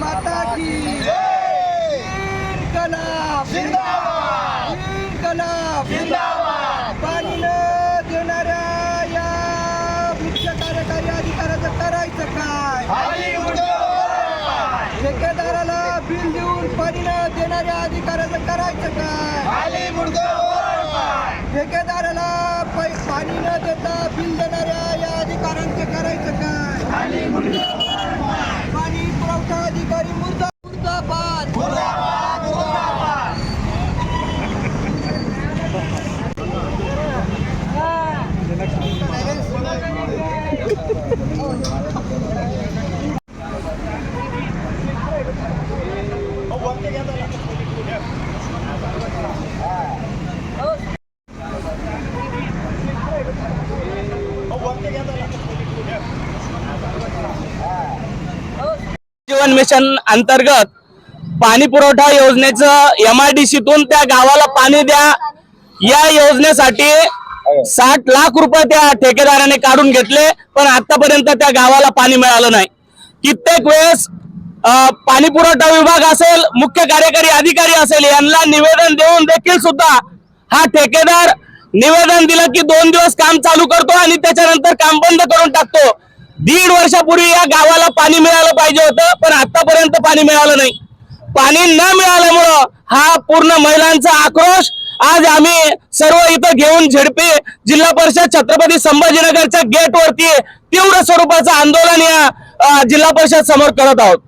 माता की इन्कलाब जिंदाबाद इन्कलाब जिंदाबाद। पाणी न देणाऱ्या या मुख्य कार्यकारी अधिकाऱ्याचं करायचं काय? खाली मुंडके वर पाय, ठेकेदाराला बिल देऊन पाणी न देणाऱ्या अधिकाऱ्याचं करायचं काय? खाली मुंडके वर पाय, ठेकेदाराला पाणी न देता बिल देणाऱ्या या अधिकाऱ्यांचं करायचं काय? खाली मुंडके वर पाय, पाणी पुरवठा अधिकारी मुर्दाबाद मुर्दाबाद मुर्दाबाद। जीवन मिशन अंतर्गत पाणी पुरवठा योजनेचं MIDCतून त्या गावाला पाणी द्या या योजनेसाठी 60 लाख रुपये त्या ठेकेदाराने काढून घेतले, पण आतापर्यंत त्या गावाला पाणी मिळालं नाही। कित्येक वेळेस पाणी पुरवठा विभाग असेल, मुख्य कार्यकारी अधिकारी असेल, यांना निवेदन देऊन देखील सुद्धा हा ठेकेदार निवेदन दिलं की 2 दिवस काम चालू करतो आणि त्याच्यानंतर काम बंद करून टाकतो। 1.5 वर्षापूर्वी या गावाला पाणी मिळालं पाहिजे होतं, पण आतापर्यंत पाणी मिळालं नाही। पाणी न मिळाल्यामुळं हा पूर्ण महिलांचा आक्रोश आज आम्ही सर्व इथं घेऊन झेडपी जिल्हा परिषद छत्रपती संभाजीनगरच्या गेट वरती तीव्र स्वरूपाचं आंदोलन या जिल्हा परिषद समोर करत आहोत।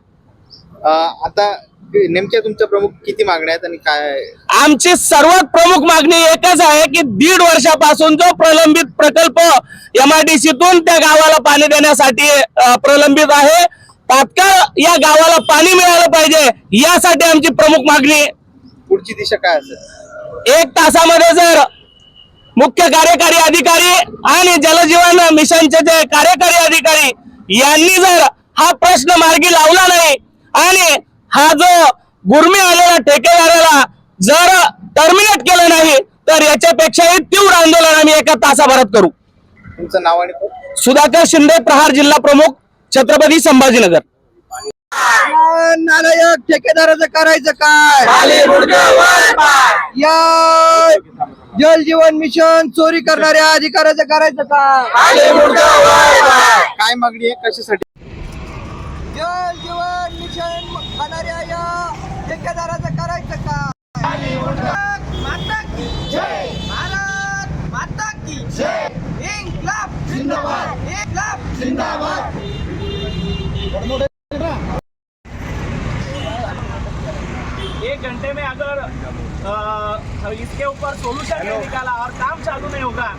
आता नेमक्या तुमच्या प्रमुख किती मागण्या आहेत आणि काय? आमची सर्वात प्रमुख मागणी एकच आहे की 1.5 वर्षापासून जो प्रलंबित प्रकल्प MIDCतून त्या गावाला पाणी देण्यासाठी प्रलंबित आहे, तात्काळ या गावाला पाणी मिळालं पाहिजे, यासाठी आमची प्रमुख मागणी। पुढची दिशा काय असेल? 1 तासामध्ये जर मुख्य कार्यकारी अधिकारी आणि जलजीवन मिशनचे जे कार्यकारी अधिकारी यांनी जर हा प्रश्न मार्गी लावला नाही आणि हा जो गुरमी आलेला ठेकेदाराला जर टर्मिनेट केलं नाही, तर याच्यापेक्षाही तीव्र आंदोलन आम्ही 1 तासाभरात करू। तुमचं नाव आणि पद? सुधाकर शिंदे, प्रहार जिल्हा प्रमुख, छत्रपती संभाजीनगर। नालायक ठेकेदाराचं करायचं काय? खाली मुंडके वर पाय, या जल जीवन मिशन चोरी करणाऱ्या अधिकाऱ्याचं करायचं काय? खाली मुंडके वर पाय, काय मागणी आहे, कशासाठी? जल जीवन मिशन खाणाऱ्या या ठेकेदाराचं करायचं काय? भारत माता की जय, भारत माता की जय, इन्कलाब जिंदाबाद इन्कलाब जिंदाबाद। 1 घंटे में अगर इसके ऊपर सोल्यूशन नहीं निकाला और काम चालू नहीं होगा